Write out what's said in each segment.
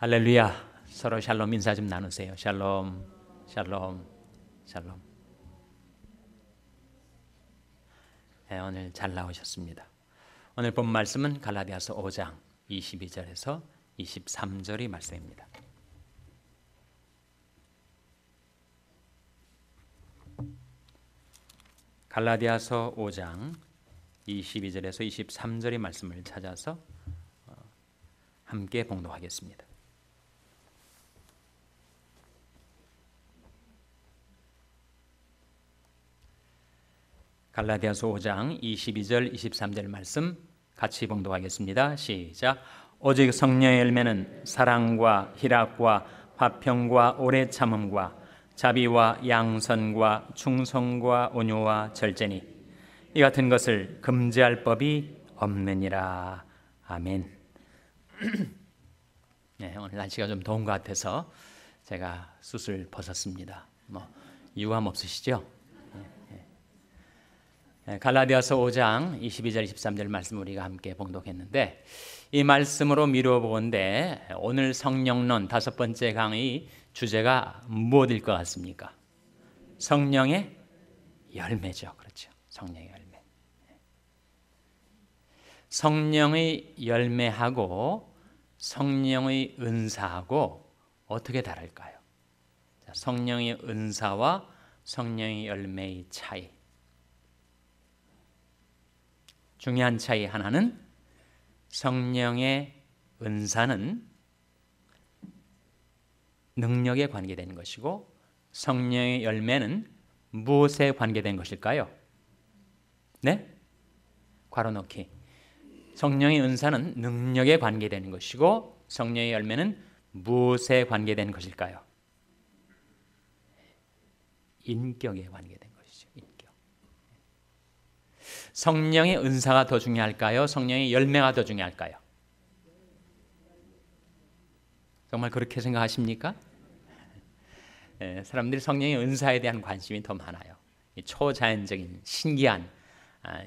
할렐루야. 서로 샬롬 인사 좀 나누세요. 샬롬, 샬롬, 샬롬. 네, 오늘 잘 나오셨습니다. 오늘 본 말씀은 갈라디아서 5장 22절에서 23절의 말씀입니다. 갈라디아서 5장 22절에서 23절의 말씀을 찾아서 함께 봉독하겠습니다. 갈라디아서 5장 22절 23절 말씀 같이 봉독하겠습니다. 시작. 오직 성령의 열매는 사랑과 희락과 화평과 오래 참음과 자비와 양선과 충성과 온유와 절제니 이 같은 것을 금지할 법이 없느니라. 아멘. 네, 오늘 날씨가 좀 더운 것 같아서 제가 숯을 벗었습니다. 유감 없으시죠? 갈라디아서 5장 22절 23절 말씀 우리가 함께 봉독했는데, 이 말씀으로 미루어 보건대 오늘 성령론 5번째 강의 주제가 무엇일 것 같습니까? 성령의 열매죠. 그렇죠. 성령의 열매. 성령의 열매하고 성령의 은사하고 어떻게 다를까요? 성령의 은사와 성령의 열매의 차이. 중요한 차이 하나는 성령의 은사는 능력에 관계된 것이고 성령의 열매는 무엇에 관계된 것일까요? 네? 괄호 넣기. 성령의 은사는 능력에 관계된 것이고 성령의 열매는 무엇에 관계된 것일까요? 인격에 관계된 것이죠. 인격. 성령의 은사가 더 중요할까요? 성령의 열매가 더 중요할까요? 정말 그렇게 생각하십니까? 사람들이 성령의 은사에 대한 관심이 더 많아요. 초자연적인 신기한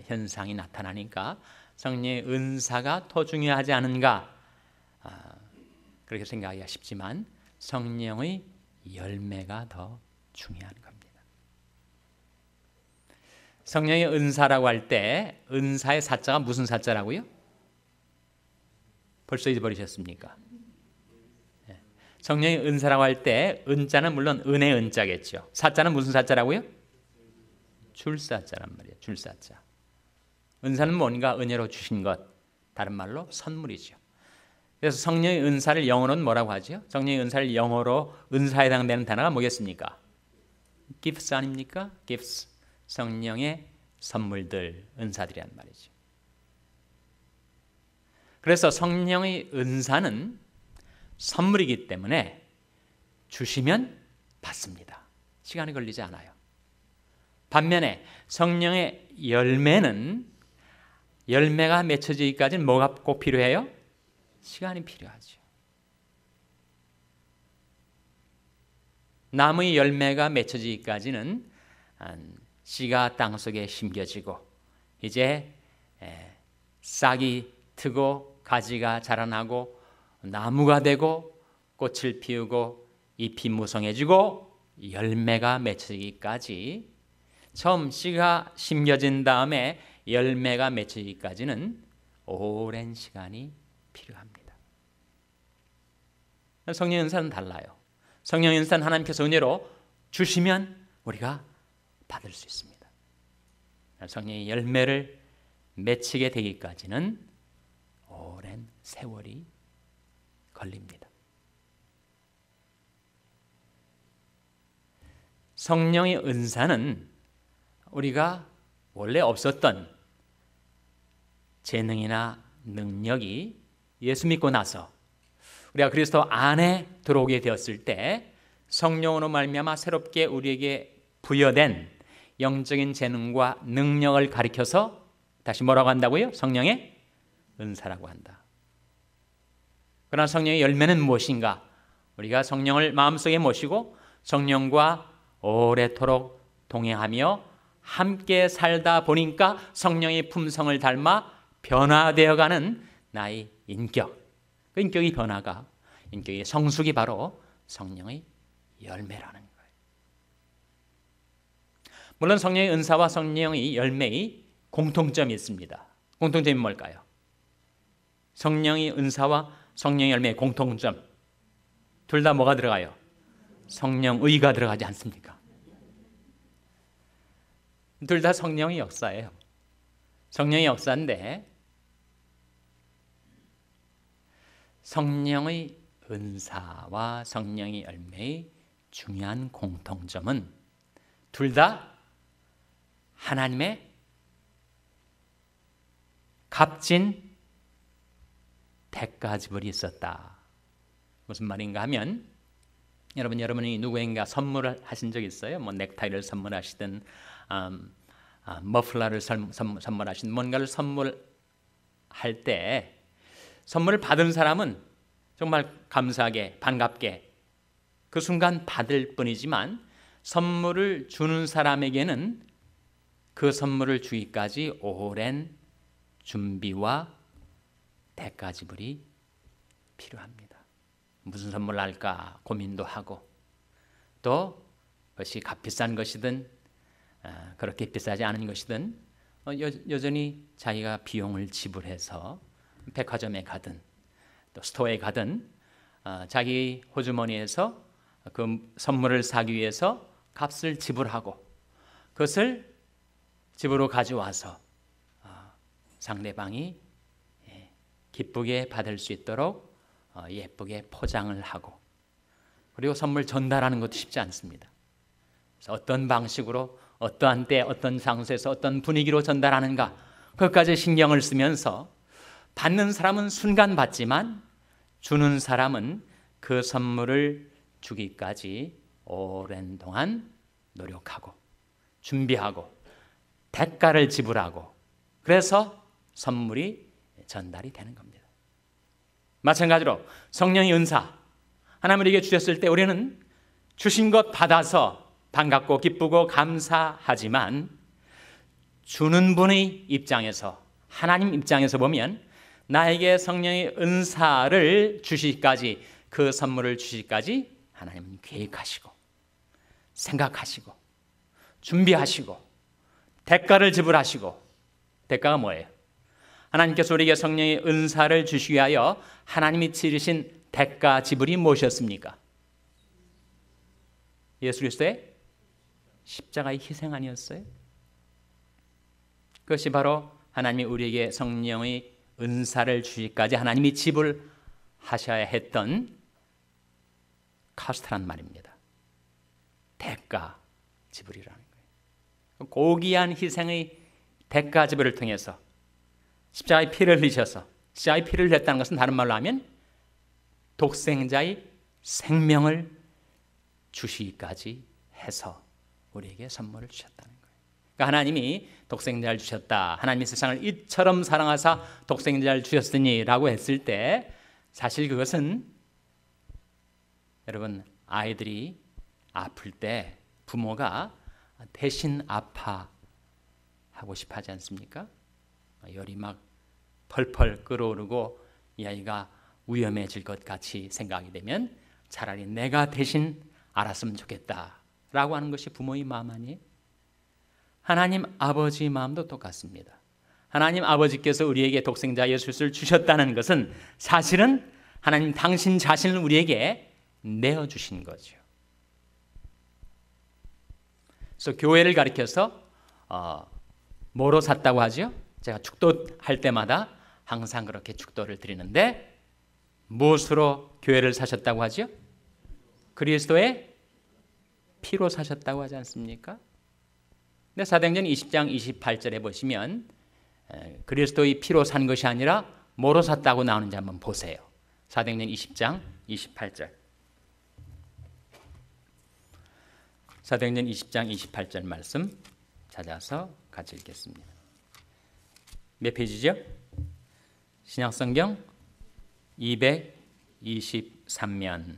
현상이 나타나니까 성령의 은사가 더 중요하지 않은가 그렇게 생각하기가 쉽지만 성령의 열매가 더 중요한 겁니다. 성령의 은사라고 할 때 은사의 사자가 무슨 사자라고요? 벌써 잊어버리셨습니까? 성령의 은사라고 할 때 은자는 물론 은의 은자겠죠. 사자는 무슨 사자라고요? 줄사자란 말이에요. 줄사자. 은사는 뭔가 은혜로 주신 것, 다른 말로 선물이죠. 그래서 성령의 은사를 영어로는 뭐라고 하죠? 성령의 은사를 영어로 은사에 해당되는 단어가 뭐겠습니까? gifts 아닙니까? gifts. 성령의 선물들, 은사들이란 말이죠. 그래서 성령의 은사는 선물이기 때문에 주시면 받습니다. 시간이 걸리지 않아요. 반면에 성령의 열매는 열매가 맺혀지기까지는 뭐가 꼭 필요해요? 시간이 필요하죠. 나무의 열매가 맺혀지기까지는 씨가 땅속에 심겨지고 이제 싹이 트고 가지가 자라나고 나무가 되고 꽃을 피우고 잎이 무성해지고 열매가 맺히기까지 처음 씨가 심겨진 다음에 열매가 맺히기까지는 오랜 시간이 필요합니다. 성령의 은사는 달라요. 성령의 은사는 하나님께서 은혜로 주시면 우리가 받을 수 있습니다. 성령의 열매를 맺히게 되기까지는 오랜 세월이 걸립니다. 성령의 은사는 우리가 원래 없었던 재능이나 능력이 예수 믿고 나서 우리가 그리스도 안에 들어오게 되었을 때 성령으로 말미암아 새롭게 우리에게 부여된 영적인 재능과 능력을 가리켜서 다시 뭐라고 한다고요? 성령의 은사라고 한다. 그러나 성령의 열매는 무엇인가? 우리가 성령을 마음속에 모시고 성령과 오래도록 동행하며 함께 살다 보니까 성령의 품성을 닮아 변화되어가는 나의 인격. 그 인격의 변화가 인격의 성숙이 바로 성령의 열매라는 거예요. 물론 성령의 은사와 성령의 열매의 공통점이 있습니다. 공통점이 뭘까요? 성령의 은사와 성령의 열매의 공통점, 둘 다 뭐가 들어가요? 성령의가 들어가지 않습니까? 둘 다 성령의 역사예요. 성령의 역사인데 성령의 은사와 성령의 열매의 중요한 공통점은 둘 다 하나님의 값진 대가 지불이 있었다. 무슨 말인가 하면 여러분이 누구에게 선물을 하신 적 있어요? 뭐 넥타이를 선물하시든 머플러를 선물하시든 뭔가를 선물할 때 선물을 받은 사람은 정말 감사하게 반갑게 그 순간 받을 뿐이지만 선물을 주는 사람에게는 그 선물을 주기까지 오랜 준비와 대가 지불이 필요합니다. 무슨 선물을 할까 고민도 하고 또 그것이 값비싼 것이든 그렇게 비싸지 않은 것이든 여전히 자기가 비용을 지불해서 백화점에 가든 또 스토어에 가든 자기 호주머니에서 그 선물을 사기 위해서 값을 지불하고 그것을 집으로 가져와서 상대방이 기쁘게 받을 수 있도록 예쁘게 포장을 하고 그리고 선물 전달하는 것도 쉽지 않습니다. 그래서 어떤 방식으로 어떠한 때 어떤 장소에서 어떤 분위기로 전달하는가 그것까지 신경을 쓰면서 받는 사람은 순간 받지만 주는 사람은 그 선물을 주기까지 오랜 동안 노력하고 준비하고 대가를 지불하고 그래서 선물이 전달이 되는 겁니다. 마찬가지로 성령의 은사 하나님 우리에게 주셨을 때 우리는 주신 것 받아서 반갑고 기쁘고 감사하지만 주는 분의 입장에서 하나님 입장에서 보면 나에게 성령의 은사를 주시기까지 그 선물을 주시기까지 하나님은 계획하시고 생각하시고 준비하시고 대가를 지불하시고 대가가 뭐예요? 하나님께서 우리에게 성령의 은사를 주시기 위하여 하나님이 치르신 대가 지불이 무엇이었습니까? 예수 그리스도의 십자가의 희생 아니었어요? 그것이 바로 하나님이 우리에게 성령의 은사를 주시기까지 하나님이 지불하셔야 했던 카스트란 말입니다. 대가 지불이라는 거예요. 고귀한 희생의 대가 지불을 통해서 십자가의 피를 흘리셔서 십자가의 피를 흘렸다는 것은 다른 말로 하면 독생자의 생명을 주시기까지 해서 우리에게 선물을 주셨다는 거예요. 그러니까 하나님이 독생자를 주셨다. 하나님이 세상을 이처럼 사랑하사 독생자를 주셨으니 라고 했을 때 사실 그것은 여러분 아이들이 아플 때 부모가 대신 아파하고 싶어 하지 않습니까? 열이 막 펄펄 끓어오르고 이 아이가 위험해질 것 같이 생각이 되면 차라리 내가 대신 알았으면 좋겠다라고 하는 것이 부모의 마음 아니에요? 하나님 아버지 마음도 똑같습니다. 하나님 아버지께서 우리에게 독생자 예수를 주셨다는 것은 사실은 하나님 당신 자신을 우리에게 내어주신 거죠. 그래서 교회를 가리켜서 뭐로 샀다고 하죠? 제가 축도할 때마다 항상 그렇게 축도를 드리는데 무엇으로 교회를 사셨다고 하죠? 그리스도의 피로 사셨다고 하지 않습니까? 근데 사도행전 20장 28절에 보시면 그리스도의 피로 산 것이 아니라 뭐로 샀다고 나오는지 한번 보세요. 사도행전 20장 28절. 사도행전 20장 28절 말씀 찾아서 같이 읽겠습니다. 몇 페이지죠? 신약성경 223면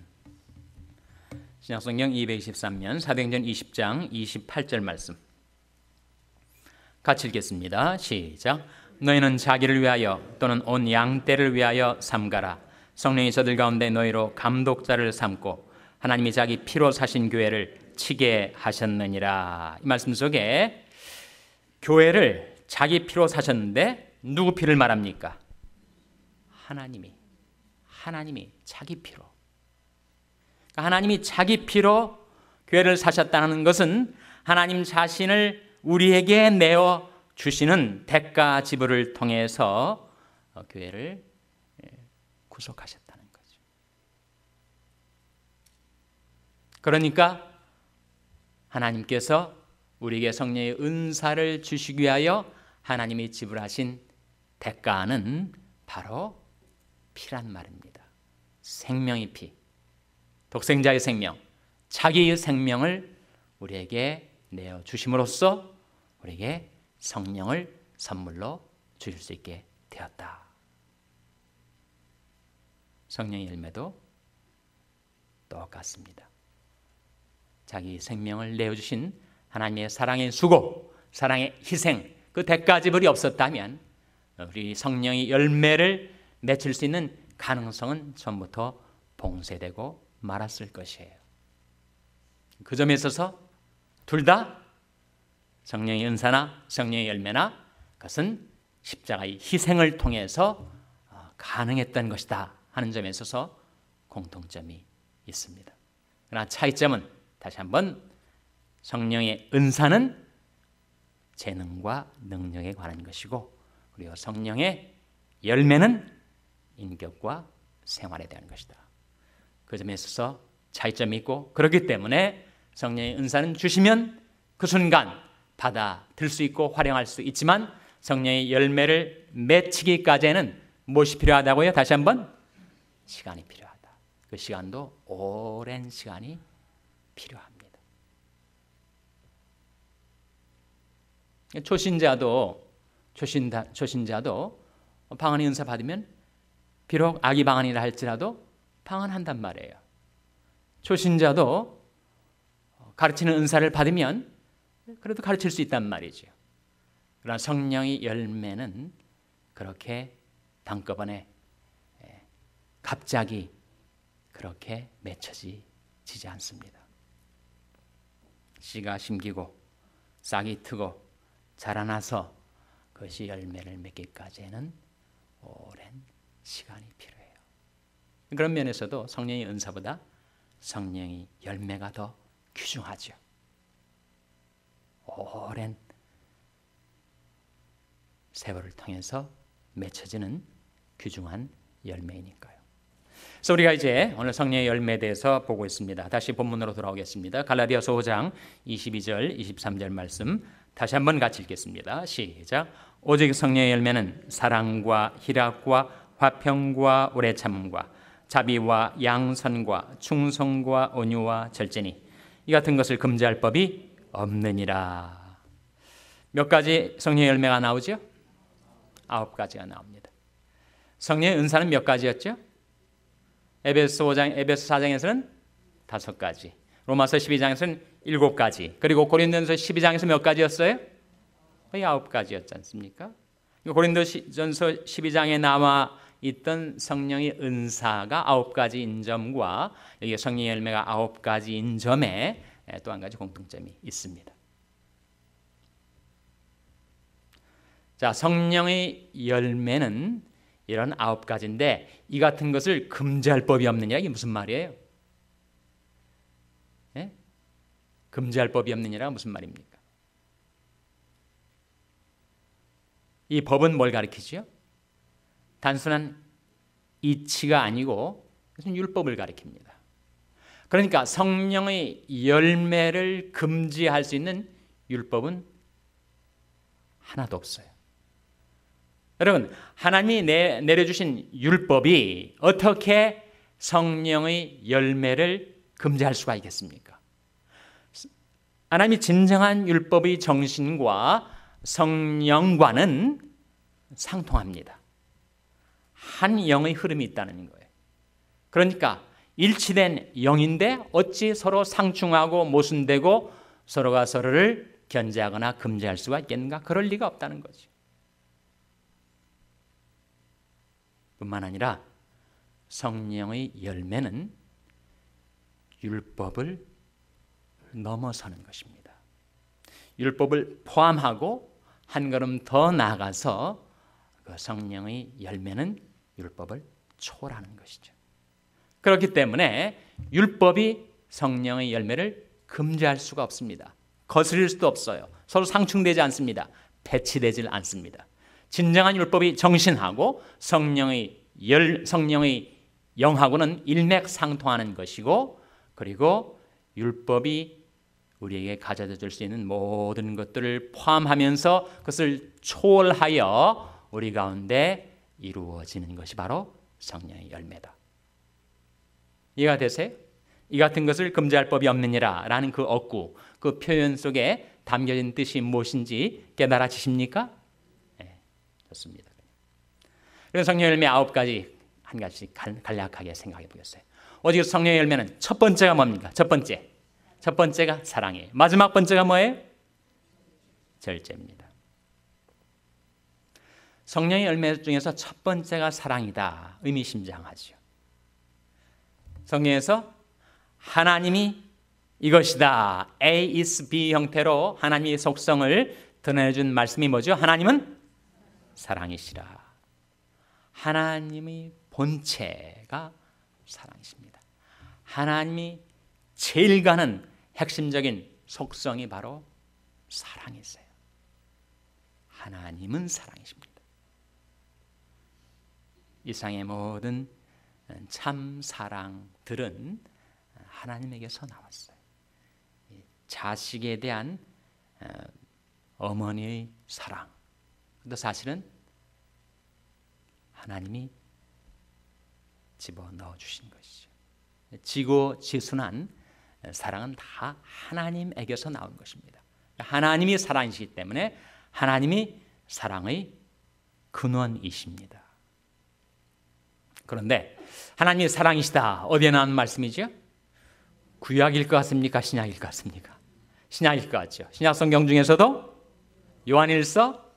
신약성경 223면 사도행전 20장 28절 말씀 같이 읽겠습니다. 시작. 너희는 자기를 위하여 또는 온 양떼를 위하여 삼가라. 성령이 저들 가운데 너희로 감독자를 삼고 하나님이 자기 피로 사신 교회를 치게 하셨느니라. 이 말씀 속에 교회를 자기 피로 사셨는데 누구 피를 말합니까? 하나님이 자기 피로. 하나님이 자기 피로 교회를 사셨다는 것은 하나님 자신을 우리에게 내어 주시는 대가 지불을 통해서 교회를 구속하셨다는 거죠. 그러니까 하나님께서 우리에게 성령의 은사를 주시기 위하여 하나님이 지불하신 대가는 바로 피란 말입니다. 생명의 피, 독생자의 생명, 자기의 생명을 우리에게 내어 주심으로써 우리에게 성령을 선물로 주실 수 있게 되었다. 성령의 열매도 똑같습니다. 자기 생명을 내어주신 하나님의 사랑의 수고, 사랑의 희생, 그 대가 지불이 없었다면 우리 성령의 열매를 맺을 수 있는 가능성은 처음부터 봉쇄되고 말았을 것이에요. 그 점에 있어서 둘 다 성령의 은사나 성령의 열매나 그것은 십자가의 희생을 통해서 가능했던 것이다 하는 점에 있어서 공통점이 있습니다. 그러나 차이점은 다시 한번 성령의 은사는 재능과 능력에 관한 것이고 그리고 성령의 열매는 인격과 생활에 대한 것이다. 그 점에 있어서 차이점이 있고 그렇기 때문에 성령의 은사는 주시면 그 순간 받아들 수 있고 활용할 수 있지만 성령의 열매를 맺히기까지는 무엇이 필요하다고요? 다시 한번 시간이 필요하다. 그 시간도 오랜 시간이 필요합니다. 초신자도 방언의 은사 받으면 비록 아기 방언이라 할지라도 방언한단 말이에요. 초신자도 가르치는 은사를 받으면 그래도 가르칠 수 있단 말이죠. 그러나 성령의 열매는 그렇게 한꺼번에 갑자기 그렇게 맺혀지지 않습니다. 씨가 심기고 싹이 트고 자라나서 그것이 열매를 맺기까지는 오랜 시간이 필요해요. 그런 면에서도 성령의 은사보다 성령의 열매가 더 귀중하죠. 오랜 세월을 통해서 맺혀지는 귀중한 열매이니까요. 그래서 우리가 이제 오늘 성령의 열매에 대해서 보고 있습니다. 다시 본문으로 돌아오겠습니다. 갈라디아서 5장 22절 23절 말씀 다시 한번 같이 읽겠습니다. 시작. 오직 성령의 열매는 사랑과 희락과 화평과 오래 참음과 자비와 양선과 충성과 온유와 절제니 이 같은 것을 금지할 법이 없느니라. 몇 가지 성령의 열매가 나오죠? 9가지가 나옵니다. 성령의 은사는 몇 가지였죠? 에베소 4장에서는 5가지, 로마서 12장에서는 7가지, 그리고 고린도전서 12장에서 몇 가지였어요? 거의 9가지였지 않습니까? 고린도전서 12장에 나와 있던 성령의 은사가 9가지인 점과 여기 성령의 열매가 9가지인 점에 또 한 가지 공통점이 있습니다. 자, 성령의 열매는 이런 9가지인데 이 같은 것을 금지할 법이 없느냐, 이게 무슨 말이에요? 예? 금지할 법이 없느냐가 무슨 말입니까? 이 법은 뭘 가리키죠? 단순한 이치가 아니고 무슨 율법을 가리킵니다. 그러니까 성령의 열매를 금지할 수 있는 율법은 하나도 없어요. 여러분, 하나님이 내려주신 율법이 어떻게 성령의 열매를 금지할 수가 있겠습니까? 하나님이 진정한 율법의 정신과 성령과는 상통합니다. 한 영의 흐름이 있다는 거예요. 그러니까 일치된 영인데 어찌 서로 상충하고 모순되고 서로가 서로를 견제하거나 금지할 수가 있겠는가? 그럴 리가 없다는 거죠. 뿐만 아니라 성령의 열매는 율법을 넘어서는 것입니다. 율법을 포함하고 한 걸음 더 나아가서 그 성령의 열매는 율법을 초월하는 것이죠. 그렇기 때문에 율법이 성령의 열매를 금지할 수가 없습니다. 거스릴 수도 없어요. 서로 상충되지 않습니다. 배치되지 않습니다. 진정한 율법이 정신하고 성령의 영하고는 일맥상통하는 것이고, 그리고 율법이 우리에게 가져다 줄 수 있는 모든 것들을 포함하면서 그것을 초월하여 우리 가운데 이루어지는 것이 바로 성령의 열매다. 이해가 되세요? 이 같은 것을 금지할 법이 없느니라 라는 그 어구, 그 표현 속에 담겨진 뜻이 무엇인지 깨달아지십니까? 네, 좋습니다. 그래서 성령의 열매 9가지 한 가지씩 간략하게 생각해 보겠어요. 오직 성령의 열매는 첫 번째가 뭡니까? 첫 번째가 사랑이에요. 마지막 번째가 뭐예요? 절제입니다. 성령의 열매 중에서 첫 번째가 사랑이다. 의미심장하죠. 성경에서 하나님이 이것이다, A is B 형태로 하나님의 속성을 드러내준 말씀이 뭐죠? 하나님은 사랑이시라. 하나님의 본체가 사랑이십니다. 하나님이 제일 가는 핵심적인 속성이 바로 사랑이세요. 하나님은 사랑이십니다. 이상의 모든 참 사랑들은 하나님에게서 나왔어요. 자식에 대한 어머니의 사랑, 근데 사실은 하나님이 집어넣어 주신 것이죠. 지고지순한 사랑은 다 하나님에게서 나온 것입니다. 하나님이 사랑이시기 때문에 하나님이 사랑의 근원이십니다. 그런데 하나님이 사랑이시다, 어디에 나온 말씀이죠? 구약일 것 같습니까? 신약일 것 같습니까? 신약일 것 같죠. 신약 성경 중에서도 요한일서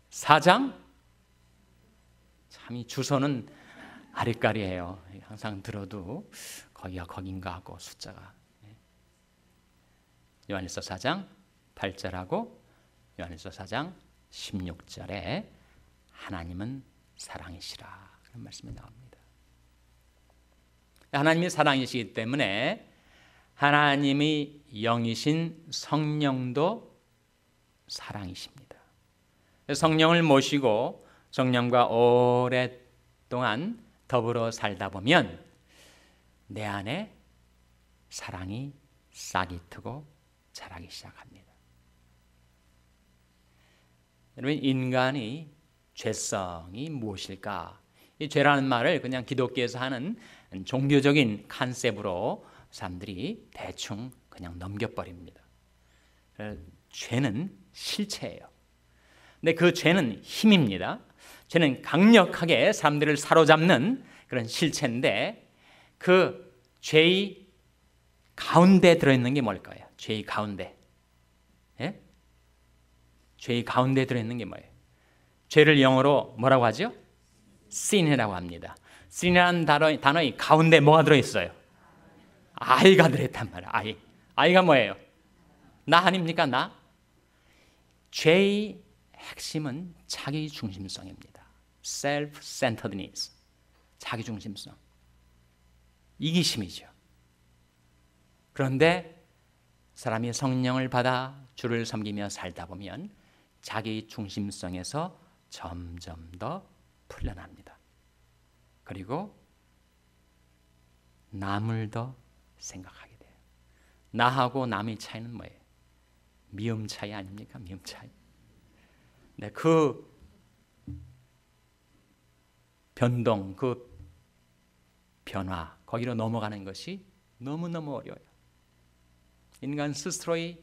4장, 참 이 주소는 아리까리해요. 항상 들어도 거기가 거긴가 하고 숫자가. 요한일서 4장 8절하고 요한일서 4장 16절에 하나님은 사랑이시라 그런 말씀이 나옵니다. 하나님이 사랑이시기 때문에 하나님의 영이신 성령도 사랑이십니다. 성령을 모시고 성령과 오랫동안 더불어 살다 보면 내 안에 사랑이 싹이 트고 자라기 시작합니다. 여러분, 인간의 죄성이 무엇일까? 이 죄라는 말을 그냥 기독교에서 하는 종교적인 컨셉으로 사람들이 대충 그냥 넘겨버립니다. 죄는 실체예요. 근데 그 죄는 힘입니다. 죄는 강력하게 사람들을 사로잡는 그런 실체인데, 그 죄의 가운데 들어있는 게 뭘까요? 죄의 가운데. 예? 죄의 가운데 들어있는 게 뭐예요? 죄를 영어로 뭐라고 하죠? sin이라고 합니다. sin이라는 단어의 가운데 뭐가 들어있어요? I가 들어있단 말이에요. I가 뭐예요? 나 아닙니까? 나? 죄의 핵심은 자기 중심성입니다. self-centeredness, 자기 중심성, 이기심이죠. 그런데 사람이 성령을 받아 주를 섬기며 살다 보면 자기 중심성에서 점점 더 풀려납니다. 그리고 남을 더 생각하게 돼요. 나하고 남의 차이는 뭐예요? 미움 차이 아닙니까? 미움 차이. 네, 그 변동, 그 변화, 거기로 넘어가는 것이 너무너무 어려워요. 인간 스스로의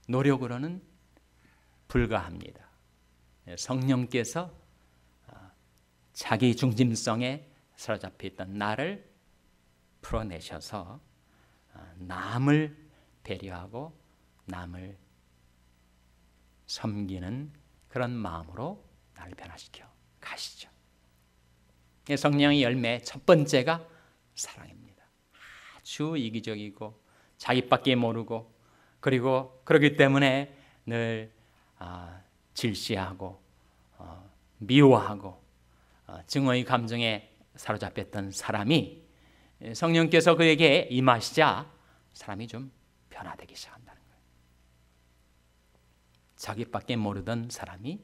노력으로는 불가합니다. 성령께서 자기 중심성에 사로잡혀 있던 나를 풀어내셔서 남을 배려하고 남을 섬기는 그런 마음으로 나를 변화시켜 가시죠. 성령의 열매 첫 번째가 사랑입니다. 아주 이기적이고 자기밖에 모르고 그리고 그렇기 때문에 늘 질시하고 미워하고 증오의 감정에 사로잡혔던 사람이 성령께서 그에게 임하시자 사람이 좀 변화되기 시작한다는 거예요. 자기밖에 모르던 사람이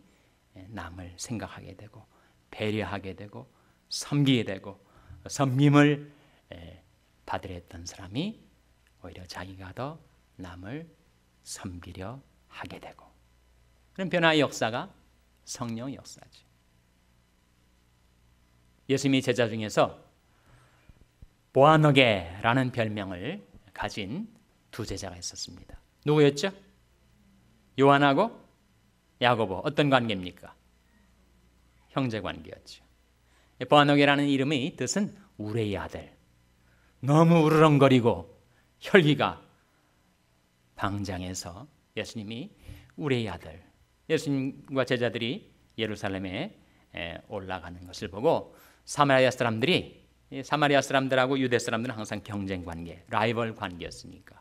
남을 생각하게 되고 배려하게 되고 섬기게 되고 섬김을 받으려 했던 사람이 오히려 자기가 더 남을 섬기려 하게 되고 그런 변화의 역사가 성령의 역사죠. 예수님의 제자 중에서 보아너게라는 별명을 가진 두 제자가 있었습니다. 누구였죠? 요한하고 야고보. 어떤 관계입니까? 형제 관계였죠. 보아너게라는 이름의 뜻은 우레의 아들. 너무 우르렁거리고 혈기가 방장해서 예수님이 우레의 아들, 예수님과 제자들이 예루살렘에 올라가는 것을 보고 사마리아 사람들하고 유대 사람들은 항상 경쟁 관계, 라이벌 관계였으니까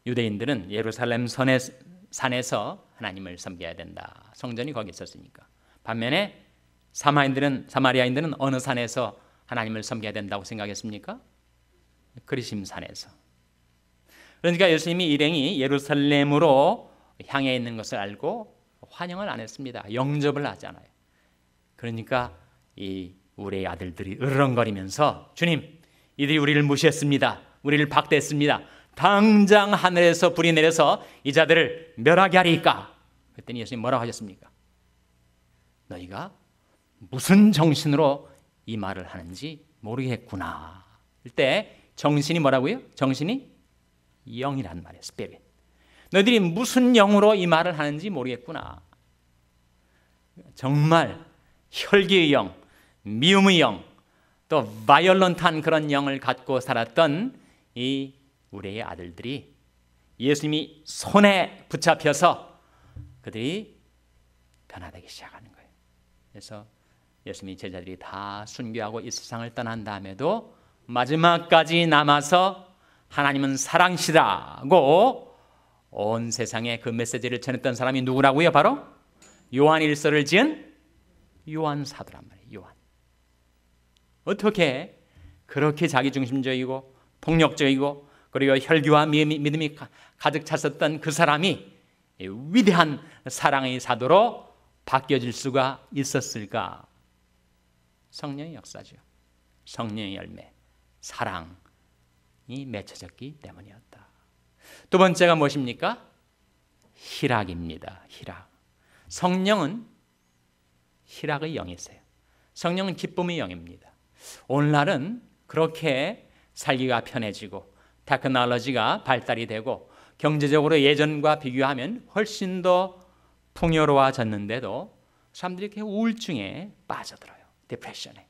유대인들은 예루살렘 산에서 하나님을 섬겨야 된다. 성전이 거기 있었으니까. 반면에 사마리아인들은 어느 산에서 하나님을 섬겨야 된다고 생각했습니까? 그리심 산에서. 그러니까 예수님이 일행이 예루살렘으로 향해 있는 것을 알고 환영을 안 했습니다. 영접을 하지 않아요. 그러니까 이 우리의 아들들이 으르렁거리면서 주님, 이들이 우리를 무시했습니다. 우리를 박대했습니다. 당장 하늘에서 불이 내려서 이 자들을 멸하게 하리까? 그랬더니 예수님 뭐라고 하셨습니까? 너희가 무슨 정신으로 이 말을 하는지 모르겠구나. 이때 정신이 뭐라고요? 정신이 영이란 말이에요. 스피릿. 너희들이 무슨 영으로 이 말을 하는지 모르겠구나. 정말 혈기의 영, 미움의 영, 또 바이올런트한 그런 영을 갖고 살았던 이 우리의 아들들이 예수님이 손에 붙잡혀서 그들이 변화되기 시작하는 거예요. 그래서 예수님이 제자들이 다 순교하고 이 세상을 떠난 다음에도 마지막까지 남아서 하나님은 사랑이시라고 온 세상에 그 메시지를 전했던 사람이 누구라고요? 바로 요한일서를 지은 요한 사도란 말이에요. 요한. 어떻게 그렇게 자기중심적이고 폭력적이고 그리고 혈기와 믿음이 가득 찼었던 그 사람이 위대한 사랑의 사도로 바뀌어질 수가 있었을까? 성령의 역사죠. 성령의 열매, 사랑이 맺혀졌기 때문이었다. 두 번째가 무엇입니까? 희락입니다. 희락. 성령은 희락의 영이세요. 성령은 기쁨의 영입니다. 오늘날은 그렇게 살기가 편해지고 테크놀로지가 발달이 되고 경제적으로 예전과 비교하면 훨씬 더 풍요로워졌는데도 사람들이 이렇게 우울증에 빠져들어요. 디프레션에.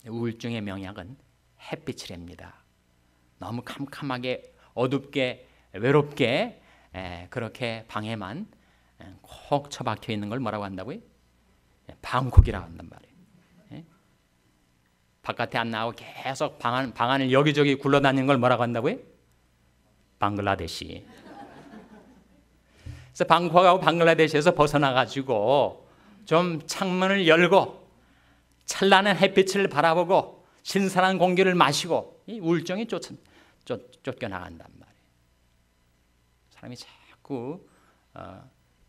우울증의 명약은 햇빛이랍니다. 너무 캄캄하게 어둡게 외롭게 그렇게 방에만 콕 처박혀 있는 걸 뭐라고 한다고요? 방콕이라고 한단 말이에요. 바깥에 안 나오고 계속 방 안을 여기저기 굴러다니는 걸 뭐라고 한다고요? 방글라데시. 그래서 방콕하고 방글라데시에서 벗어나가지고 좀 창문을 열고 찬란한 햇빛을 바라보고 신선한 공기를 마시고 이 우울증이 쫓겨나간단 말이에요. 사람이 자꾸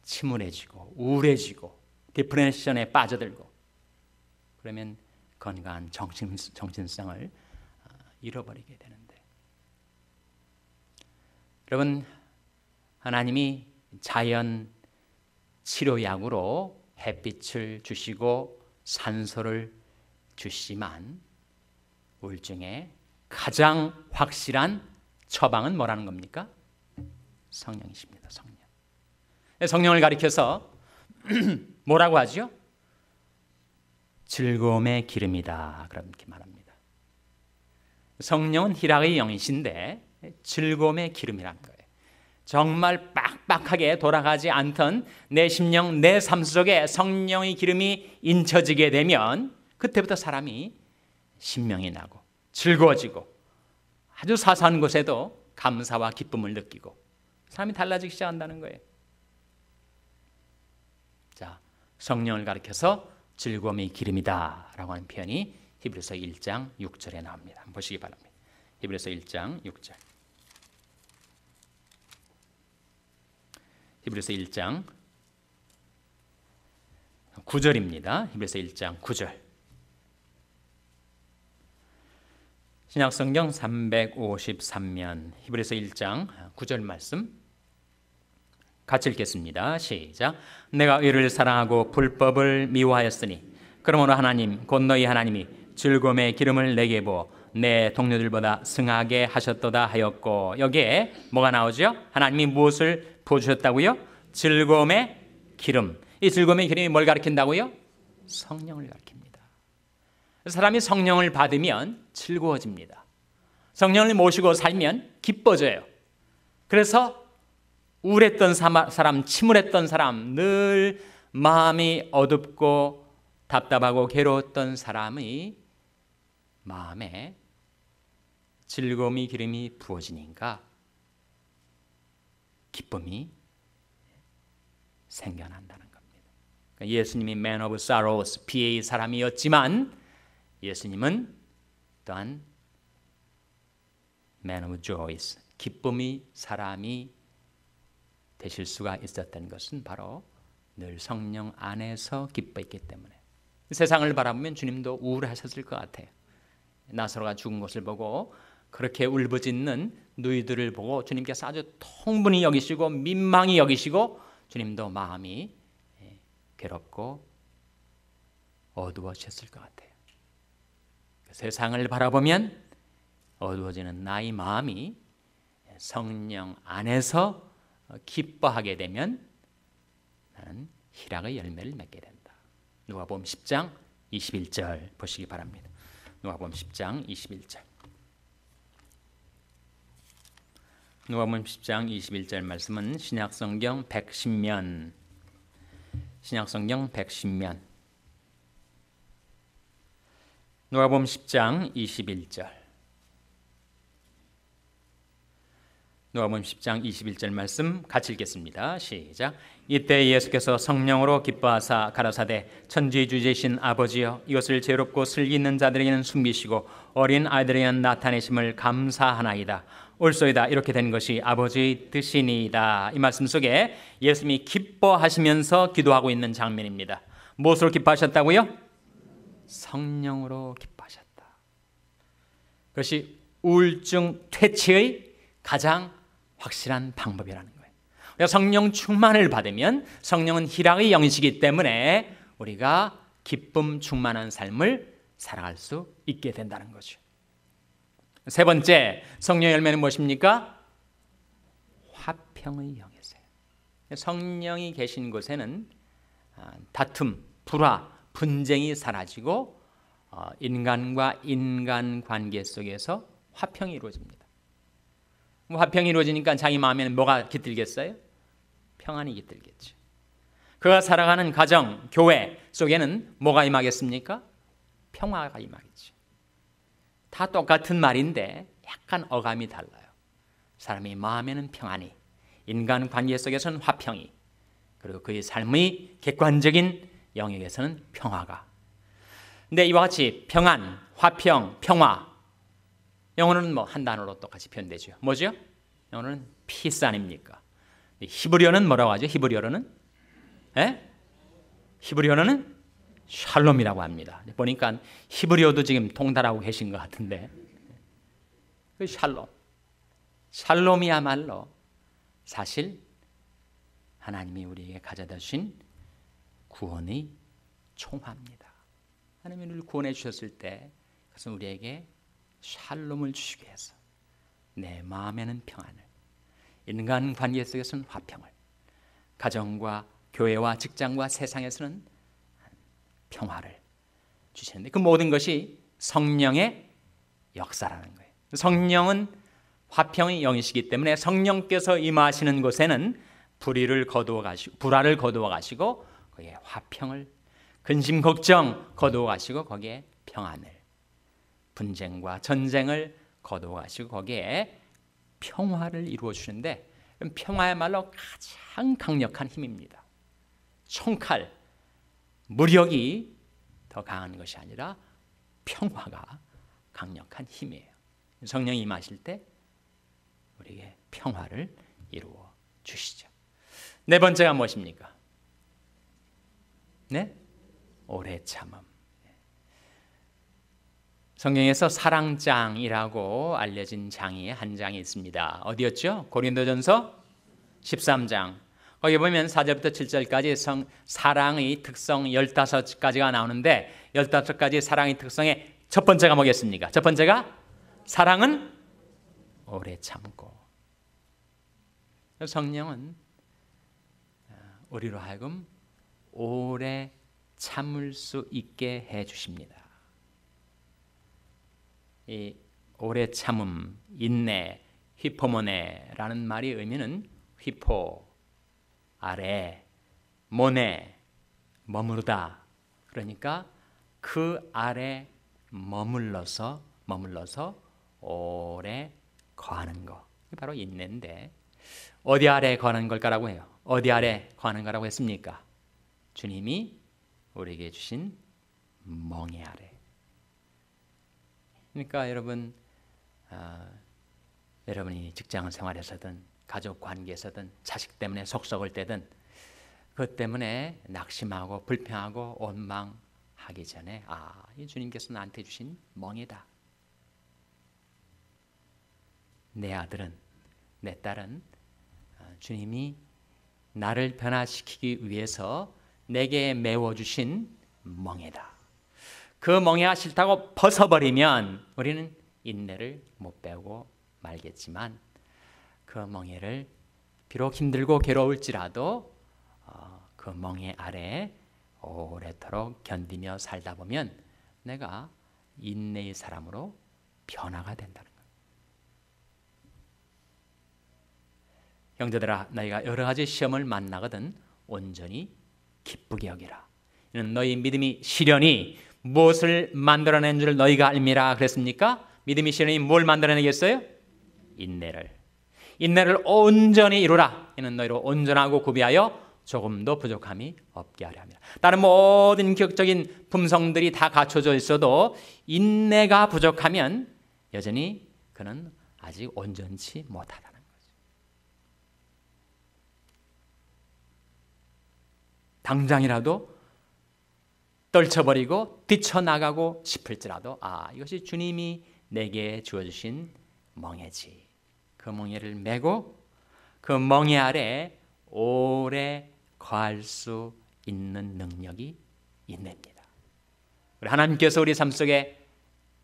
침울해지고 우울해지고 디프레션에 빠져들고 그러면 건강한 정신성을 잃어버리게 되는데 여러분 하나님이 자연 치료약으로 햇빛을 주시고 산소를 주시지만 우울증의 가장 확실한 처방은 뭐라는 겁니까? 성령이십니다. 성령. 성령을 가리켜서 뭐라고 하죠? 즐거움의 기름이다. 그렇게 말합니다. 성령은 희락의 영이신데 즐거움의 기름이라는 거예요. 정말 빡빡하게 돌아가지 않던 내 심령, 내 삶 속에 성령의 기름이 인쳐지게 되면 그때부터 사람이 신명이 나고 즐거워지고 아주 사소한 곳에도 감사와 기쁨을 느끼고 사람이 달라지기 시작한다는 거예요. 자, 성령을 가리켜서 즐거움의 기름이다 라고 하는 표현이 히브리서 1장 6절에 나옵니다. 한번 보시기 바랍니다. 히브리서 1장 6절. 히브리서 1장 9절입니다. 히브리서 1장 9절. 신약성경 353면 히브리서 1장 9절 말씀 같이 읽겠습니다. 시작. 내가 의를 사랑하고 불법을 미워하였으니 그러므로 하나님 곧 너희 하나님이 즐거움의 기름을 내게 부어 내 동료들보다 승하게 하셨도다 하였고, 여기에 뭐가 나오죠? 하나님이 무엇을 부어주셨다고요? 즐거움의 기름. 이 즐거움의 기름이 뭘 가리킨다고요? 성령을 가리킵니다. 사람이 성령을 받으면 즐거워집니다. 성령을 모시고 살면 기뻐져요. 그래서 우울했던 사람, 침울했던 사람, 늘 마음이 어둡고 답답하고 괴로웠던 사람의 마음에 즐거움의 기름이 부어지니까 기쁨이 생겨난다는 겁니다. 예수님이 Man of Sorrows, 비애의 사람이었지만 예수님은 또한 Man of Joys, 기쁨의 사람이 되실 수가 있었던 것은 바로 늘 성령 안에서 기뻐했기 때문에. 세상을 바라보면 주님도 우울하셨을 것 같아요. 나사로가 죽은 것을 보고 그렇게 울부짖는 누이들을 보고 주님께서 아주 통분히 여기시고 민망히 여기시고 주님도 마음이 괴롭고 어두워졌을 것 같아요. 세상을 바라보면 어두워지는 나의 마음이 성령 안에서 기뻐하게 되면 나는 희락의 열매를 맺게 된다. 누가복음 10장 21절 보시기 바랍니다. 누가복음 10장 21절. 누가복음 10장 21절 말씀은 신약성경 110면, 신약성경 110면, 누가복음 10장 21절. 누가복음 10장 21절 말씀 같이 읽겠습니다. 시작. 이때 예수께서 성령으로 기뻐하사 가라사대 천지의 주제신 아버지여, 이것을 죄롭고 슬기 있는 자들에게는 숨기시고 어린 아이들에게는 나타내심을 감사하나이다. 옳소이다. 이렇게 된 것이 아버지의 뜻이니이다. 이 말씀 속에 예수님이 기뻐하시면서 기도하고 있는 장면입니다. 무엇으로 기뻐하셨다고요? 성령으로 기뻐하셨다. 그것이 우울증 퇴치의 가장 확실한 방법이라는 거예요. 우리가 성령 충만을 받으면 성령은 희락의 영이시기 때문에 우리가 기쁨 충만한 삶을 살아갈 수 있게 된다는 거죠. 세 번째, 성령의 열매는 무엇입니까? 화평의 영이세요. 성령이 계신 곳에는 다툼, 불화, 분쟁이 사라지고 인간과 인간 관계 속에서 화평이 이루어집니다. 화평이 이루어지니까 자기 마음에는 뭐가 깃들겠어요? 평안이 깃들겠죠. 그가 살아가는 가정, 교회 속에는 뭐가 임하겠습니까? 평화가 임하겠죠. 다 똑같은 말인데 약간 어감이 달라요. 사람의 마음에는 평안이, 인간 관계 속에서는 화평이, 그리고 그의 삶의 객관적인 영역에서는 평화가. 근데 이와 같이 평안, 화평, 평화, 영어로는 뭐 한 단어로 똑같이 표현되죠. 뭐죠? 영어로는 peace 아닙니까? 히브리어는 뭐라고 하죠? 히브리어로는 히브리어는 샬롬이라고 합니다. 보니까 히브리어도 지금 통달하고 계신 것 같은데, 그 샬롬이야말로 사실 하나님이 우리에게 가져다 주신 구원의 총화입니다. 하나님이 우리를 구원해 주셨을 때 그것은 우리에게 샬롬을 주시기 위해서 내 마음에는 평안을, 인간 관계 속에서는 화평을, 가정과 교회와 직장과 세상에서는 평화를 주시는데 그 모든 것이 성령의 역사라는 거예요. 성령은 화평의 영이시기 때문에 성령께서 임하시는 곳에는 불의를 거두어 가시고 불화를 거두어 가시고 거기에 화평을, 근심 걱정 거두어 가시고 거기에 평안을, 분쟁과 전쟁을 거두어 가시고 거기에 평화를 이루어 주시는데, 평화야말로 가장 강력한 힘입니다. 총칼, 무력이 더 강한 것이 아니라 평화가 강력한 힘이에요. 성령이 임하실 때 우리에게 평화를 이루어 주시죠. 네 번째가 무엇입니까? 네? 오래 참음. 성경에서 사랑장이라고 알려진 장이 한 장이 있습니다. 어디였죠? 고린도전서 13장. 거기 보면 4절부터 7절까지 사랑의 특성 15가지가 나오는데 15가지 사랑의 특성의 첫 번째가 뭐겠습니까? 첫 번째가 사랑은 오래 참고. 성령은 우리로 하여금 오래 참을 수 있게 해 주십니다. 이 오래 참음, 인내, 휘포모네라는 말의 의미는 휘포, 아래, 모네, 머무르다. 그러니까 그 아래 머물러서 오래 거하는 거. 바로 인내인데 어디 아래 거하는 걸까라고 해요? 어디 아래 거하는 거라고 했습니까? 주님이 우리에게 주신 멍에 아래. 그러니까 여러분이 직장 생활에서든 가족 관계에서든 자식 때문에 속 썩을 때든 그것 때문에 낙심하고 불평하고 원망하기 전에 이 주님께서 나한테 주신 멍이다. 내 아들은, 내 딸은 주님이 나를 변화시키기 위해서 내게 메워주신 멍에다. 그 멍에가 싫다고 벗어버리면 우리는 인내를 못 배우고 말겠지만 그 멍에를 비록 힘들고 괴로울지라도 그 멍에 아래 오래도록 견디며 살다 보면 내가 인내의 사람으로 변화가 된다는 거예요. 형제들아, 너희가 여러 가지 시험을 만나거든 온전히 기쁘게 여기라. 이는 너희 믿음이 시련이 무엇을 만들어낸 줄 너희가 알미라 그랬습니까? 믿음이 시련이 뭘 만들어내겠어요? 인내를 온전히 이루라. 이는 너희로 온전하고 구비하여 조금도 부족함이 없게 하려 합니다. 다른 모든 기적적인 품성들이 다 갖춰져 있어도 인내가 부족하면 여전히 그는 아직 온전치 못하다는 거죠. 당장이라도 떨쳐버리고 뛰쳐나가고 싶을지라도 이것이 주님이 내게 주어주신 멍에지. 그 멍에를 메고 그 멍에 아래 오래 거할 수 있는 능력이 인내입니다. 하나님께서 우리 삶 속에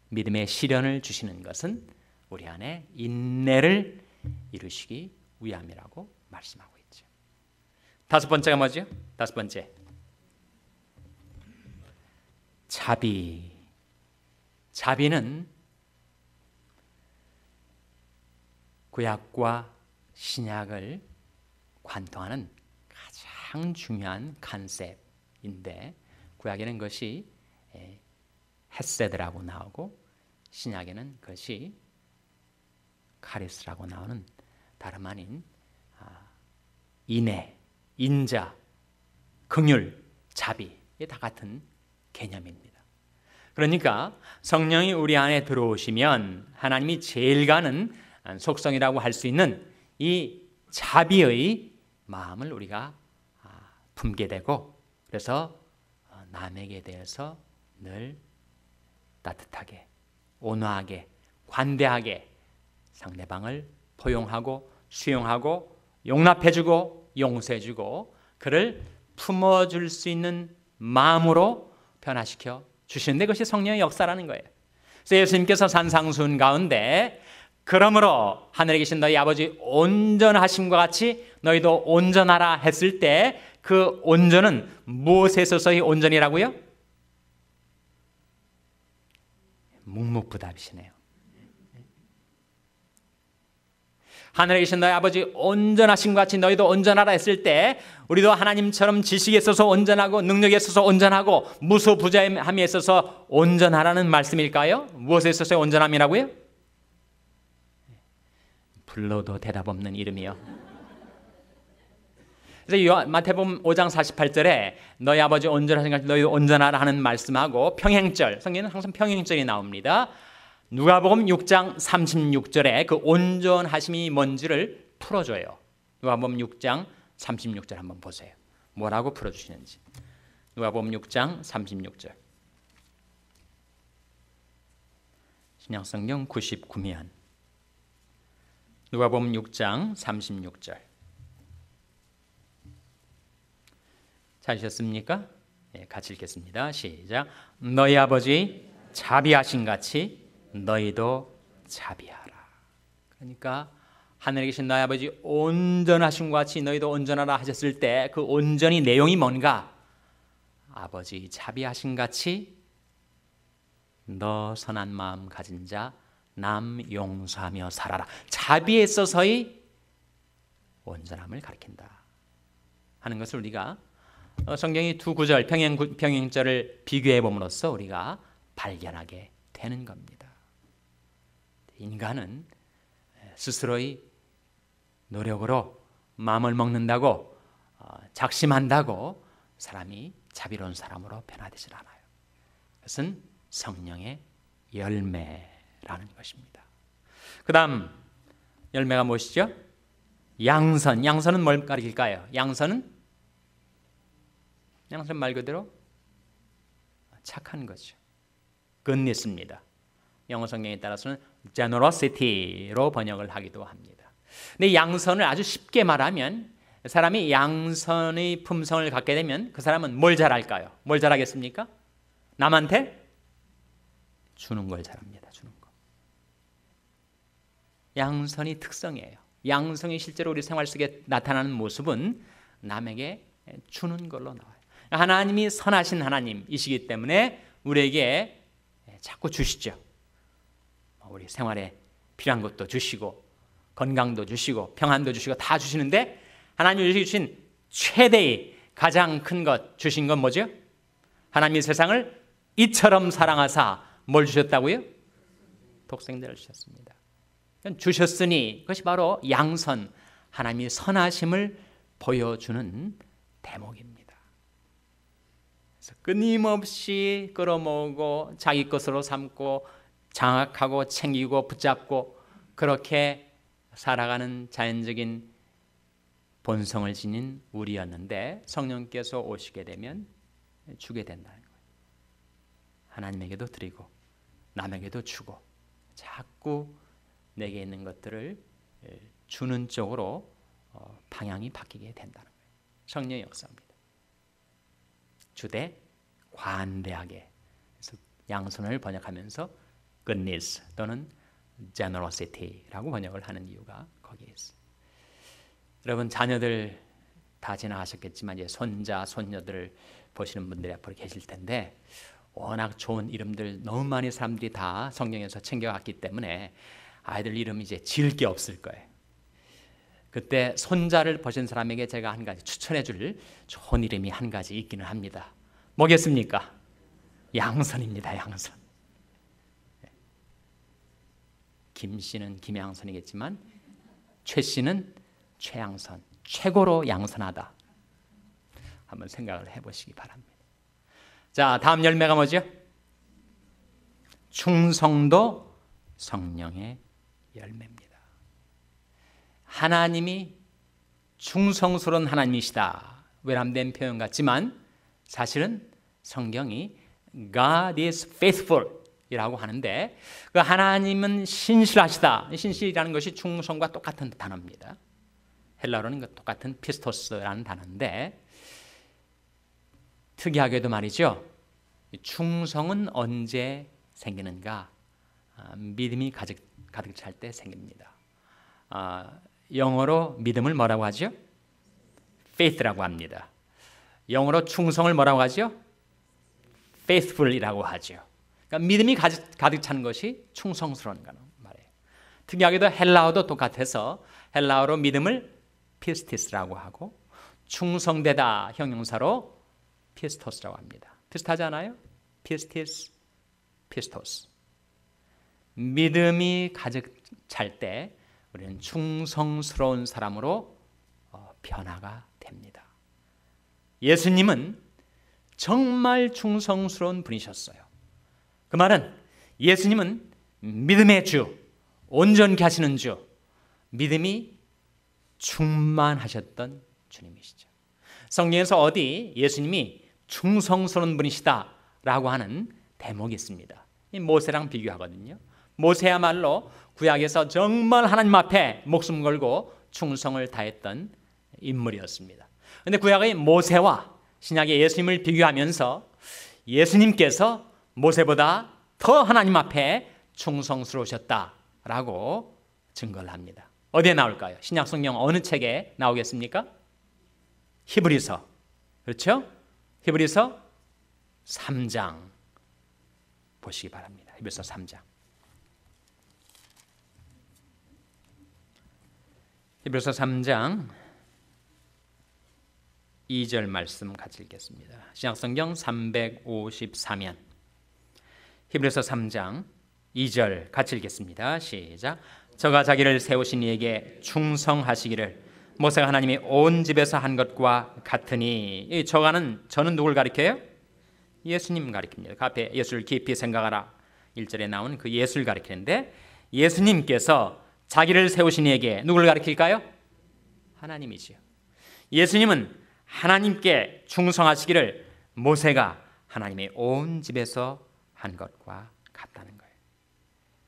믿음의 시련을 주시는 것은 우리 안에 인내를 이루시기 위함이라고 말씀하고 있죠. 다섯 번째가 뭐죠? 다섯 번째, 자비. 자비는 구약과 신약을 관통하는 가장 중요한 컨셉인데 구약에는 그것이 헤세드라고 나오고 신약에는 그것이 카리스라고 나오는 다름 아닌 인애, 인자, 긍휼, 자비, 이게 다 같은 개념입니다. 그러니까 성령이 우리 안에 들어오시면 하나님이 제일 가는 속성이라고 할 수 있는 이 자비의 마음을 우리가 품게 되고, 그래서 남에게 대해서 늘 따뜻하게, 온화하게, 관대하게 상대방을 포용하고 수용하고 용납해주고 용서해주고 그를 품어줄 수 있는 마음으로 변화시켜 주시는데 그것이 성령의 역사라는 거예요. 그래서 예수님께서 산상수훈 가운데 그러므로 하늘에 계신 너희 아버지 온전하심과 같이 너희도 온전하라 했을 때 그 온전은 무엇에 있어서의 온전이라고요? 묵묵부답이시네요. 하늘에 계신 너희 아버지 온전하신 것 같이 너희도 온전하라 했을 때 우리도 하나님처럼 지식에 있어서 온전하고 능력에 있어서 온전하고 무소부자함에 있어서 온전하라는 말씀일까요? 무엇에 있어서 온전함이라고요? 불러도 대답 없는 이름이요. 그래서 마태복음 5장 48절에 너희 아버지 온전하신 것 같이 너희도 온전하라 하는 말씀하고 평행절, 성경에는 항상 평행절이 나옵니다. 누가복음 6장 36절에 그 온전하심이 뭔지를 풀어줘요. 누가복음 6장 36절 한번 보세요. 뭐라고 풀어주시는지. 누가복음 6장 36절. 신약성경 99면 누가복음 6장 36절. 찾으셨습니까? 네, 같이 읽겠습니다. 시작. 너희 아버지 자비하신 같이 너희도 자비하라. 그러니까 하늘에 계신 너희 아버지 온전하신 것 같이 너희도 온전하라 하셨을 때 그 온전히 내용이 뭔가? 아버지 자비하신 같이 너 선한 마음 가진 자 남 용서하며 살아라. 자비에 있어서의 온전함을 가리킨다 하는 것을 우리가 성경이 두 구절 평행절을 비교해 봄으로써 우리가 발견하게 되는 겁니다. 인간은 스스로의 노력으로 마음을 먹는다고 작심한다고 사람이 자비로운 사람으로 변화되질 않아요. 그것은 성령의 열매라는 것입니다. 그 다음 열매가 무엇이죠? 양선. 양선은 뭘 가리킬까요? 양선은 말 그대로 착한 거죠. goodness입니다. 영어 성경에 따라서는 generosity로 번역을 하기도 합니다. 근데 양선을 아주 쉽게 말하면 사람이 양선의 품성을 갖게 되면 그 사람은 뭘 잘할까요? 뭘 잘하겠습니까? 남한테 주는 걸 잘합니다. 주는 거. 양선이 특성이에요. 양성이 실제로 우리 생활 속에 나타나는 모습은 남에게 주는 걸로 나와요. 하나님이 선하신 하나님이시기 때문에 우리에게 자꾸 주시죠. 우리 생활에 필요한 것도 주시고 건강도 주시고 평안도 주시고 다 주시는데 하나님이 주신 최대의 가장 큰 것 주신 건 뭐죠? 하나님이 세상을 이처럼 사랑하사 뭘 주셨다고요? 독생자를 주셨습니다. 주셨으니 그것이 바로 양선, 하나님이 선하심을 보여주는 대목입니다. 그래서 끊임없이 끌어모으고 자기 것으로 삼고 장악하고 챙기고 붙잡고 그렇게 살아가는 자연적인 본성을 지닌 우리였는데 성령께서 오시게 되면 주게 된다는 거예요. 하나님에게도 드리고 남에게도 주고 자꾸 내게 있는 것들을 주는 쪽으로 방향이 바뀌게 된다는 거예요. 성령의 역사입니다. 주되 관대하게. 그래서 양손을 번역하면서 goodness 또는 generosity라고 번역을 하는 이유가 거기에 있어요. 여러분 자녀들 다 지나가셨겠지만 이제 손자, 손녀들을 보시는 분들이 앞으로 계실 텐데 워낙 좋은 이름들 너무 많이 사람들이 다 성경에서 챙겨갔기 때문에 아이들 이름 이제 지을 게 없을 거예요. 그때 손자를 보신 사람에게 제가 한 가지 추천해 줄 좋은 이름이 한 가지 있기는 합니다. 뭐겠습니까? 양선입니다. 양선. 김 씨는 김양선이겠지만 최 씨는 최양선. 최고로 양선하다. 한번 생각을 해보시기 바랍니다. 자, 다음 열매가 뭐죠? 충성도 성령의 열매입니다. 하나님이 충성스러운 하나님이시다. 외람된 표현 같지만 사실은 성경이 God is faithful 이라고 하는데 그 하나님은 신실하시다. 신실이라는 것이 충성과 똑같은 단어입니다. 헬라어로는 똑같은 피스토스라는 단어인데 특이하게도 말이죠. 충성은 언제 생기는가? 믿음이 가득 찰 때 생깁니다. 영어로 믿음을 뭐라고 하죠? faith라고 합니다. 영어로 충성을 뭐라고 하죠? faithful이라고 하죠. 그러니까 믿음이 가득 찬 것이 충성스러운 거는 말이에요. 특이하게도 헬라어도 똑같아서 헬라어로 믿음을 피스티스라고 하고 충성되다 형용사로 피스토스라고 합니다. 비슷하지 않아요? 피스티스, 피스토스. 믿음이 가득 찰 때 우리는 충성스러운 사람으로 변화가 됩니다. 예수님은 정말 충성스러운 분이셨어요. 그 말은 예수님은 믿음의 주, 온전케 하시는 주, 믿음이 충만하셨던 주님이시죠. 성경에서 어디 예수님이 충성스러운 분이시다라고 하는 대목이 있습니다. 이 모세랑 비교하거든요. 모세야말로 구약에서 정말 하나님 앞에 목숨 걸고 충성을 다했던 인물이었습니다. 그런데 구약의 모세와 신약의 예수님을 비교하면서 예수님께서 모세보다 더 하나님 앞에 충성스러우셨다라고 증거를 합니다. 어디에 나올까요? 신약 성경 어느 책에 나오겠습니까? 히브리서. 그렇죠? 히브리서 3장 보시기 바랍니다. 히브리서 3장. 히브리서 3장 2절 말씀 같이 읽겠습니다. 신약성경 354면 히브리서 3장 2절 같이 읽겠습니다. 시작. 저가 자기를 세우신 이에게 충성하시기를 모세가 하나님이 온 집에서 한 것과 같으니. 이 저는 누굴 가리켜요? 예수님 가리킵니다. 그 앞에 예수를 깊이 생각하라 1절에 나온 그 예수를 가리키는데 예수님께서 자기를 세우신 이에게 누굴 가리킬까요? 하나님이지요. 예수님은 하나님께 충성하시기를 모세가 하나님의 온 집에서 한 것과 같다는 거예요.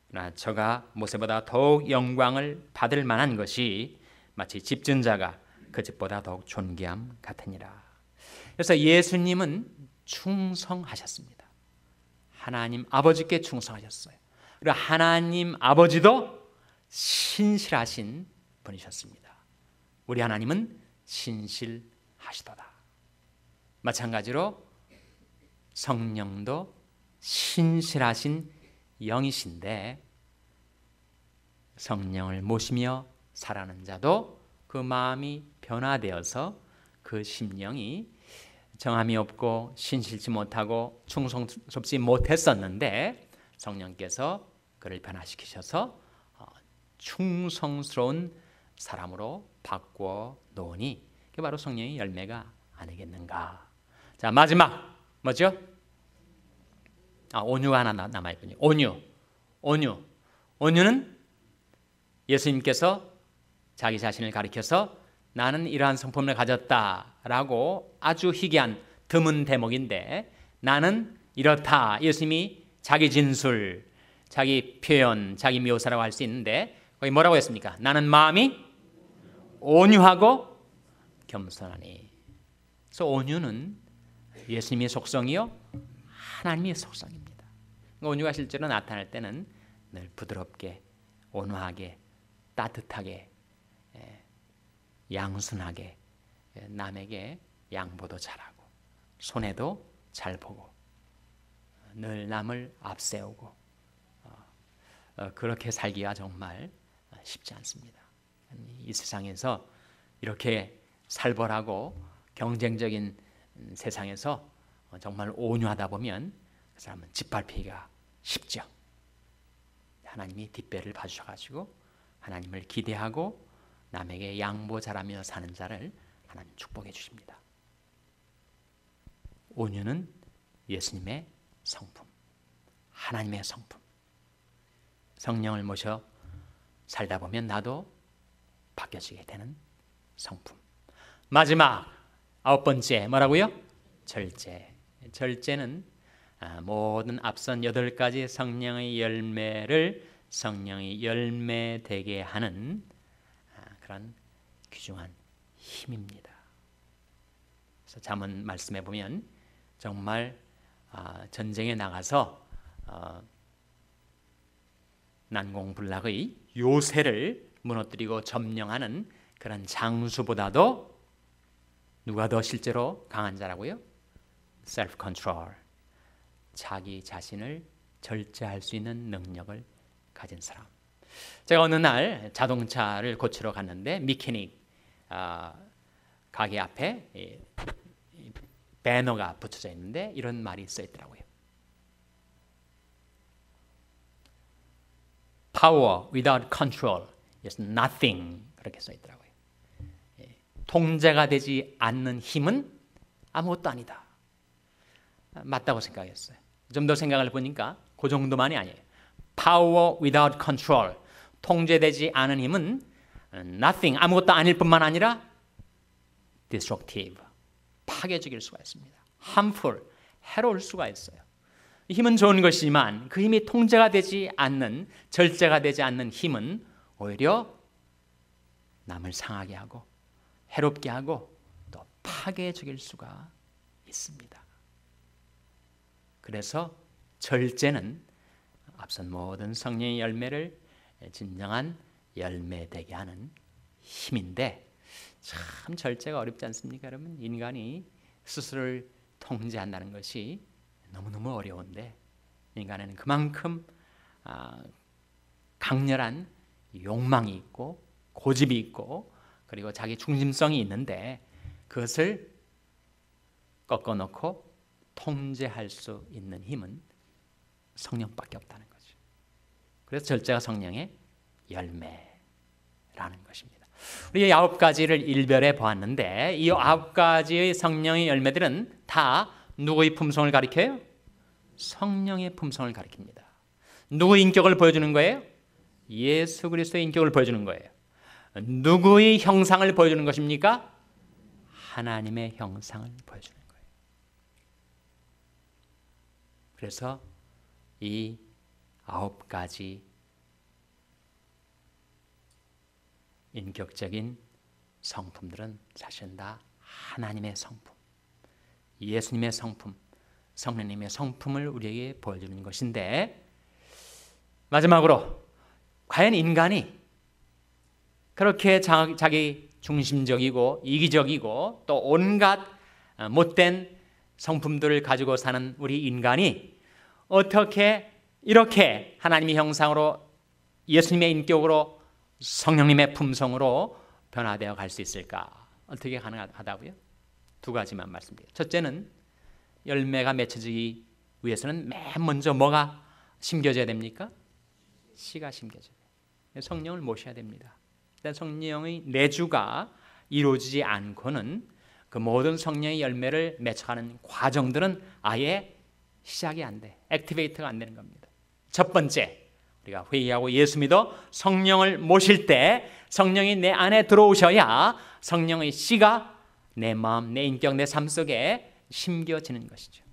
그러나 저가 모세보다 더욱 영광을 받을 만한 것이 마치 집전자가 그 집보다 더욱 존귀함 같으니라. 그래서 예수님은 충성하셨습니다. 하나님 아버지께 충성하셨어요. 그리고 하나님 아버지도 신실하신 분이셨습니다. 우리 하나님은 신실하시도다. 마찬가지로 성령도 신실하신 영이신데 성령을 모시며 살아가는 자도 그 마음이 변화되어서 그 심령이 정함이 없고 신실치 못하고 충성스럽지 못했었는데 성령께서 그를 변화시키셔서 충성스러운 사람으로 바꾸어 놓으니 그게 바로 성령의 열매가 아니겠는가. 자, 마지막 뭐죠? 온유가 하나 남아있군요. 온유는 예수님께서 자기 자신을 가리켜서 나는 이러한 성품을 가졌다라고 아주 희귀한 드문 대목인데 나는 이렇다. 예수님이 자기 진술, 자기 표현, 자기 묘사라고 할 수 있는데 거기 뭐라고 했습니까? 나는 마음이 온유하고 겸손하니. 그래서 온유는 예수님의 속성이요 하나님의 속성입니다. 온유가 실제로 나타날 때는 늘 부드럽게, 온화하게, 따뜻하게, 양순하게 남에게 양보도 잘하고 손해도 잘 보고 늘 남을 앞세우고 그렇게 살기가 정말 쉽지 않습니다. 이 세상에서 이렇게 살벌하고 경쟁적인 세상에서 정말 온유하다 보면 그 사람은 짓밟히기가 쉽죠. 하나님이 뒷배를 봐주셔가지고 하나님을 기대하고 남에게 양보 잘하며 사는 자를 하나님 축복해 주십니다. 온유는 예수님의 성품, 하나님의 성품. 성령을 모셔 살다 보면 나도 바뀌어지게 되는 성품. 마지막 9번째 뭐라고요? 절제. 절제는 모든 앞선 8가지 성령의 열매를 성령의 열매 되게 하는 그런 귀중한 힘입니다. 그래서 잠언 말씀에 보면 정말 전쟁에 나가서 난공불락의 요새를 무너뜨리고 점령하는 그런 장수보다도 누가 더 실제로 강한 자라고요? self control, 자기 자신을 절제할 수 있는 능력을 가진 사람. 제가 어느 날 자동차를 고치러 갔는데 미케닉 가게 앞에 이 배너가 붙여져 있는데 이런 말이 써 있더라고요. Power without control is nothing. 그렇게 써 있더라고요. 통제가 되지 않는 힘은 아무것도 아니다. 맞다고 생각했어요. 좀 더 생각을 보니까 그 정도만이 아니에요. Power without control, 통제되지 않은 힘은 nothing, 아무것도 아닐 뿐만 아니라 destructive, 파괴적일 수가 있습니다. harmful, 해로울 수가 있어요. 힘은 좋은 것이지만 그 힘이 통제가 되지 않는, 절제가 되지 않는 힘은 오히려 남을 상하게 하고 해롭게 하고 또 파괴적일 수가 있습니다. 그래서 절제는 앞선 모든 성령의 열매를 진정한 열매 되게 하는 힘인데, 참 절제가 어렵지 않습니까, 여러분? 인간이 스스로를 통제한다는 것이 너무너무 어려운데, 인간에는 그만큼 강렬한 욕망이 있고 고집이 있고 그리고 자기 중심성이 있는데, 그것을 꺾어놓고 통제할 수 있는 힘은 성령밖에 없다는 거죠. 그래서 절제가 성령의 열매라는 것입니다. 우리 9가지를 일별해 보았는데 이 9가지의 성령의 열매들은 다 누구의 품성을 가리켜요? 성령의 품성을 가리킵니다. 누구의 인격을 보여주는 거예요? 예수 그리스도의 인격을 보여주는 거예요. 누구의 형상을 보여주는 것입니까? 하나님의 형상을 보여주는 거예요. 그래서 이 9가지 인격적인 성품들은 사실은 다 하나님의 성품, 예수님의 성품, 성령님의 성품을 우리에게 보여주는 것인데, 마지막으로 과연 인간이 그렇게 자기 중심적이고 이기적이고 또 온갖 못된 성품들을 가지고 사는 우리 인간이 어떻게 이렇게 하나님의 형상으로 예수님의 인격으로 성령님의 품성으로 변화되어 갈 수 있을까? 어떻게 가능하다고요? 2가지만 말씀드려요. 첫째는 열매가 맺혀지기 위해서는 맨 먼저 뭐가 심겨져야 됩니까? 씨가 심겨져야 돼요. 성령을 모셔야 됩니다. 일단 성령의 내주가 이루어지지 않고는 그 모든 성령의 열매를 맺혀가는 과정들은 아예 시작이 안 돼. 액티베이트가 안 되는 겁니다. 첫 번째, 우리가 회개하고 예수 믿어 성령을 모실 때 성령이 내 안에 들어오셔야 성령의 씨가 내 마음, 내 인격, 내 삶 속에 심겨지는 것이죠.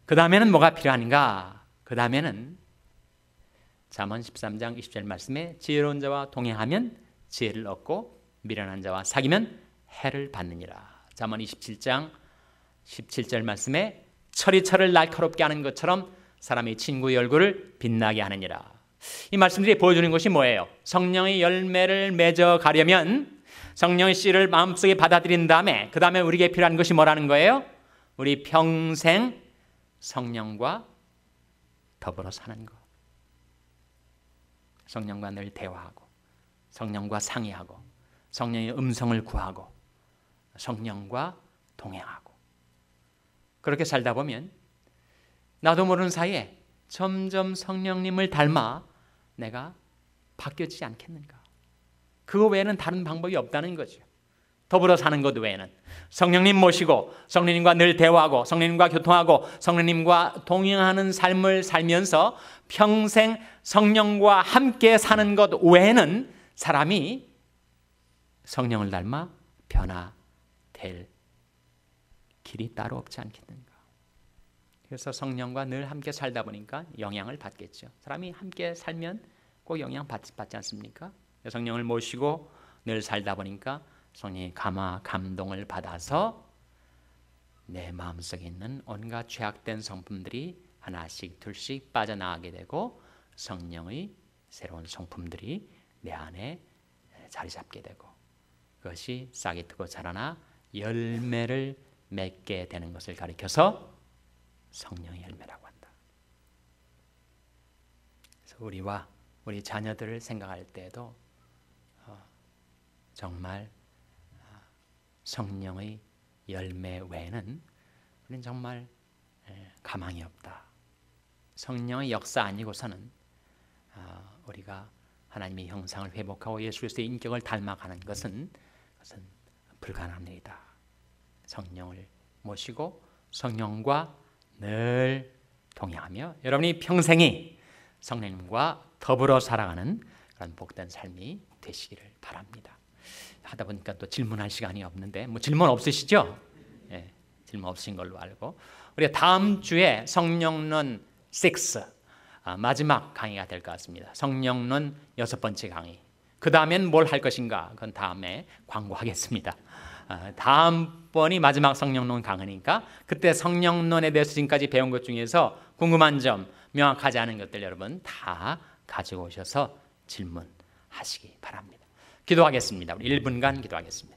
그 다음에는 뭐가 필요한가? 그 다음에는 잠언 13장 20절 말씀에 지혜로운 자와 동행하면 지혜를 얻고 미련한 자와 사귀면 해를 받느니라. 잠언 27장 17절 말씀에 철이 철을 날카롭게 하는 것처럼 사람의 친구의 얼굴을 빛나게 하느니라. 이 말씀들이 보여주는 것이 뭐예요? 성령의 열매를 맺어 가려면 성령의 씨를 마음속에 받아들인 다음에 그 다음에 우리에게 필요한 것이 뭐라는 거예요? 우리 평생 성령과 더불어 사는 것. 성령과 늘 대화하고 성령과 상의하고 성령의 음성을 구하고 성령과 동행하고, 그렇게 살다 보면 나도 모르는 사이에 점점 성령님을 닮아 내가 바뀌어지지 않겠는가? 그거 외에는 다른 방법이 없다는 거죠. 더불어 사는 것 외에는 성령님 모시고 성령님과 늘 대화하고 성령님과 교통하고 성령님과 동행하는 삶을 살면서 평생 성령과 함께 사는 것 외에는 사람이 성령을 닮아 변화될 길이 따로 없지 않겠는가? 그래서 성령과 늘 함께 살다 보니까 영향을 받겠죠. 사람이 함께 살면 꼭 영향 받지 않습니까? 성령을 모시고 늘 살다 보니까 성령의 감동을 받아서 내 마음속에 있는 온갖 죄악된 성품들이 하나씩 둘씩 빠져나가게 되고 성령의 새로운 성품들이 내 안에 자리 잡게 되고, 그것이 싹이 트고 자라나 열매를 맺게 되는 것을 가리켜서 성령의 열매라고 한다. 그래서 우리와 우리 자녀들을 생각할 때에도 정말 성령의 열매 외에는 우리는 정말 가망이 없다. 성령의 역사 아니고서는 우리가 하나님의 형상을 회복하고 예수 그리스도의 인격을 닮아가는 것은 불가능합니다. 성령을 모시고 성령과 늘 동행하며 여러분이 평생이 성령님과 더불어 살아가는 그런 복된 삶이 되시기를 바랍니다. 하다 보니까 또 질문할 시간이 없는데 질문 없으시죠? 예, 질문 없으신 걸로 알고 우리가 다음 주에 성령론 6 마지막 강의가 될 것 같습니다. 성령론 6번째 강의. 그 다음엔 뭘 할 것인가? 그건 다음에 광고하겠습니다. 다음번이 마지막 성령론 강의니까 그때 성령론에 대해서 지금까지 배운 것 중에서 궁금한 점, 명확하지 않은 것들 여러분 다 가지고 오셔서 질문하시기 바랍니다. 기도하겠습니다. 우리 1분간 기도하겠습니다.